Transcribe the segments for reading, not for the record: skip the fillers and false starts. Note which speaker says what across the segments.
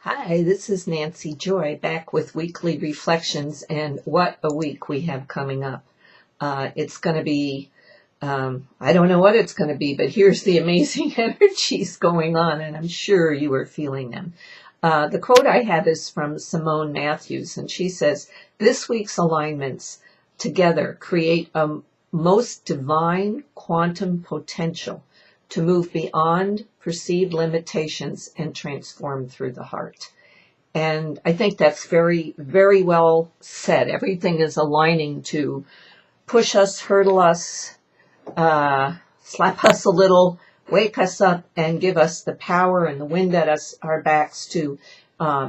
Speaker 1: Hi, this is Nancy Joy back with weekly reflections, and what a week we have coming up. It's going to be, I don't know what it's going to be, but here's the amazing energies going on, and I'm sure you are feeling them. The quote I have is from Simone Matthewes, and she says, "This week's alignments together create a most divine quantum potential to move beyond perceived limitations and transform through the heart." And I think that's very, very well said. Everything is aligning to push us, hurdle us, slap us a little, wake us up, and give us the power and the wind at our backs to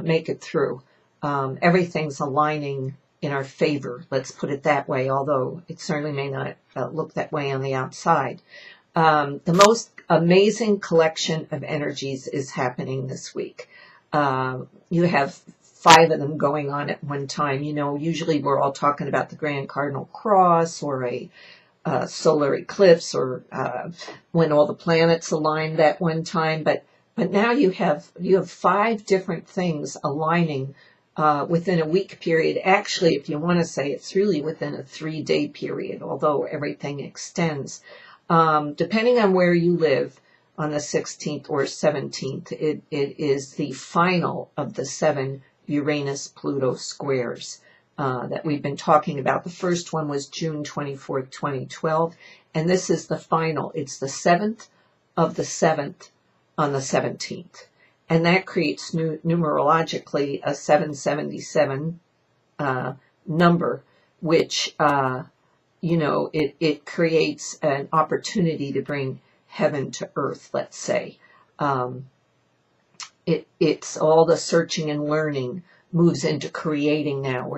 Speaker 1: make it through. Everything's aligning in our favor, let's put it that way, although it certainly may not look that way on the outside. The most amazing collection of energies is happening this week. You have 5 of them going on at one time. You know, usually we're all talking about the Grand Cardinal Cross or a solar eclipse or when all the planets aligned at one time. But now you have 5 different things aligning within a week period. Actually, if you want to say, it's really within a 3-day period, although everything extends. Depending on where you live, on the 16th or 17th, it is the final of the 7 Uranus-Pluto squares that we've been talking about. The first one was June 24th, 2012, and this is the final. It's the 7th of the 7th on the 17th, and that creates numerologically a 777 number, which it creates an opportunity to bring heaven to earth, let's say. It's all the searching and learning moves into creating now.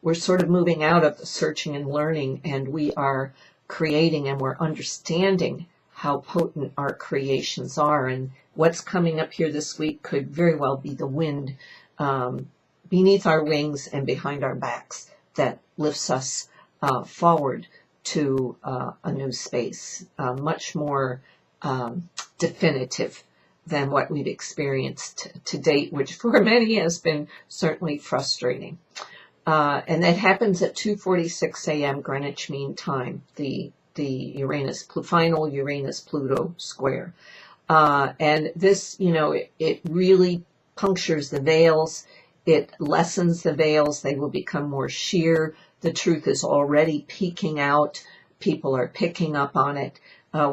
Speaker 1: We're sort of moving out of the searching and learning, and we are creating, and we're understanding how potent our creations are. And what's coming up here this week could very well be the wind beneath our wings and behind our backs that lifts us forward to a new space, much more definitive than what we've experienced to date, which for many has been certainly frustrating. And that happens at 2:46 a.m. Greenwich Mean Time, the final Uranus-Pluto square. And this, it really punctures the veils. It lessens the veils. They will become more sheer. The truth is already peeking out. People are picking up on it.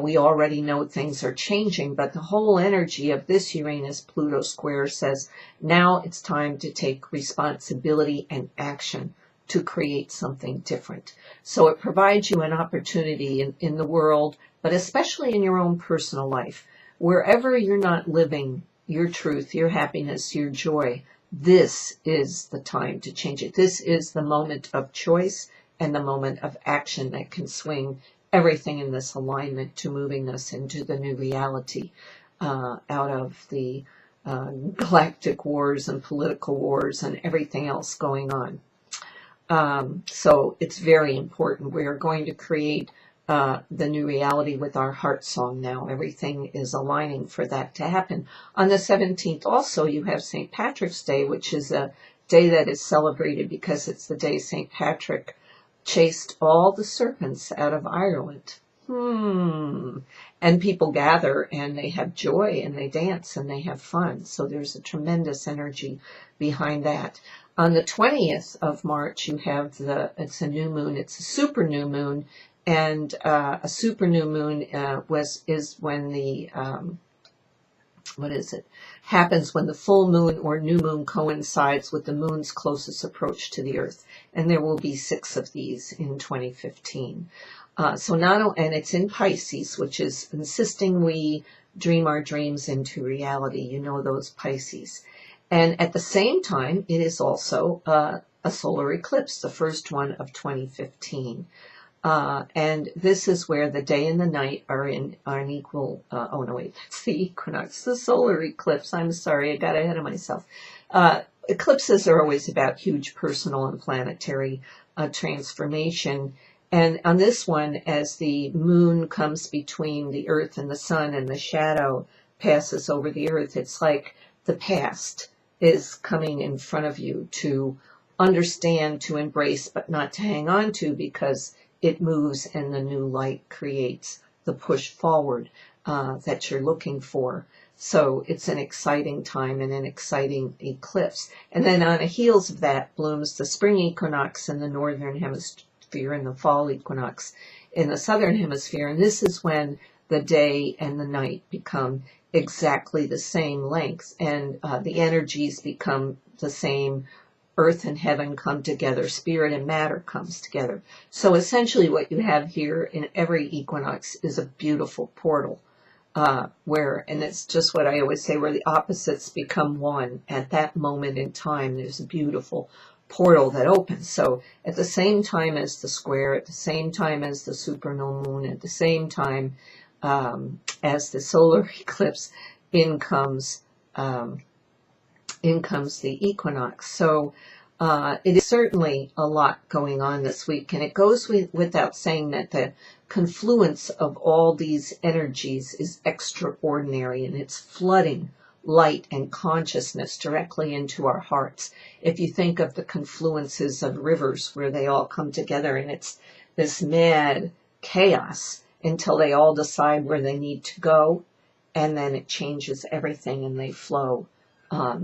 Speaker 1: We already know things are changing, but the whole energy of this Uranus-Pluto square says now it's time to take responsibility and action to create something different. So it provides you an opportunity in the world, but especially in your own personal life. Wherever you're not living your truth, your happiness, your joy, this is the time to change it. This is the moment of choice and the moment of action that can swing everything in this alignment to moving us into the new reality, out of the galactic wars and political wars and everything else going on. So it's very important. We are going to create the new reality with our heart song now. Everything is aligning for that to happen. On the 17th also, you have St. Patrick's Day, which is a day that is celebrated because it's the day St. Patrick chased all the serpents out of Ireland. And people gather and they have joy and they dance and they have fun. So there's a tremendous energy behind that. On the 20th of March, you have it's a new moon. It's a super new moon. And a super new moon is when the happens when the full moon or new moon coincides with the moon's closest approach to the earth. And there will be 6 of these in 2015. And it's in Pisces, which is insisting we dream our dreams into reality. You know those Pisces. And at the same time, it is also a solar eclipse, the first one of 2015. And this is where the day and the night are in equal, that's the equinox, the solar eclipse. I'm sorry, I got ahead of myself. Eclipses are always about huge personal and planetary transformation. And on this one, as the moon comes between the earth and the sun and the shadow passes over the earth, it's like the past is coming in front of you to understand, to embrace, but not to hang on to, because it moves and the new light creates the push forward that you're looking for. So it's an exciting time and an exciting eclipse. And then on the heels of that blooms the spring equinox in the northern hemisphere and the fall equinox in the southern hemisphere. And this is when the day and the night become exactly the same length, and the energies become the same. Earth and heaven come together, spirit and matter comes together. So essentially what you have here in every equinox is a beautiful portal, and it's just what I always say, where the opposites become one. At that moment in time, there's a beautiful portal that opens. So at the same time as the square, at the same time as the supernova moon, at the same time as the solar eclipse, in comes the equinox. So it is certainly a lot going on this week, and it goes without saying that the confluence of all these energies is extraordinary, and it's flooding light and consciousness directly into our hearts. If you think of the confluences of rivers where they all come together, and it's this mad chaos until they all decide where they need to go, and then it changes everything and they flow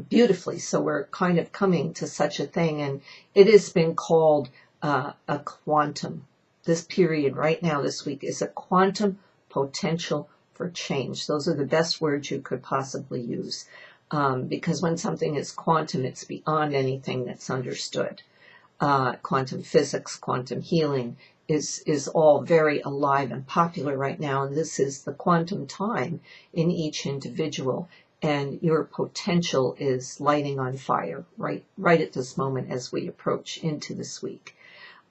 Speaker 1: beautifully. So we're kind of coming to such a thing, and it has been called a quantum. This period right now, this week, is a quantum potential for change. Those are the best words you could possibly use, because when something is quantum, it's beyond anything that's understood. Quantum physics, quantum healing is all very alive and popular right now, and this is the quantum time in each individual. And your potential is lighting on fire right at this moment as we approach into this week.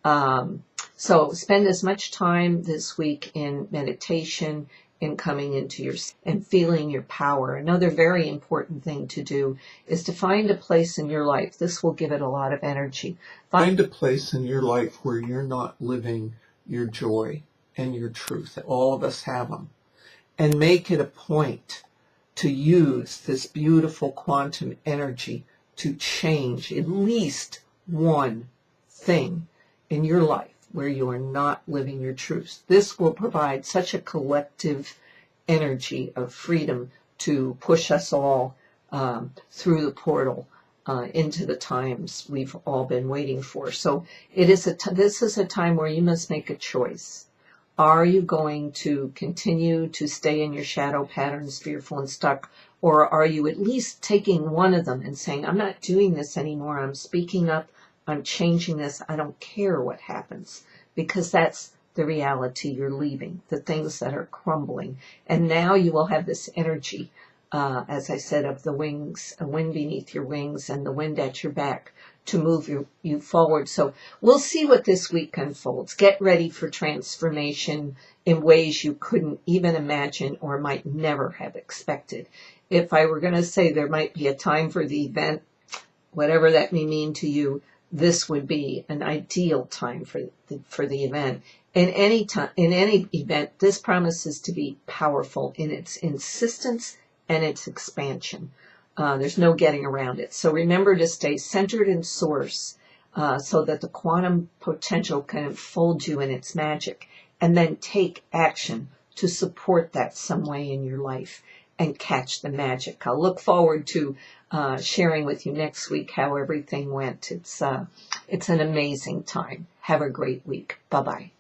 Speaker 1: So spend as much time this week in meditation, in coming into and feeling your power. Another very important thing to do is to find a place in your life. This will give it a lot of energy. Find a place in your life where you're not living your joy and your truth. All of us have them. And make it a point to use this beautiful quantum energy to change at least one thing in your life where you are not living your truth. This will provide such a collective energy of freedom to push us all through the portal into the times we've all been waiting for. So this is a time where you must make a choice. Are you going to continue to stay in your shadow patterns, fearful and stuck, or are you at least taking one of them and saying, I'm not doing this anymore, I'm speaking up, I'm changing this, I don't care what happens, because that's the reality you're leaving, the things that are crumbling. And now you will have this energy, as I said, of the wings, a wind beneath your wings and the wind at your back, to move you forward. So we'll see what this week unfolds. Get ready for transformation in ways you couldn't even imagine or might never have expected. If I were going to say there might be a time for the event, whatever that may mean to you, this would be an ideal time for the event. In any event, this promises to be powerful in its insistence and its expansion. There's no getting around it. So remember to stay centered in source so that the quantum potential can enfold you in its magic, and then take action to support that some way in your life and catch the magic. I'll look forward to sharing with you next week how everything went. It's an amazing time. Have a great week. Bye-bye.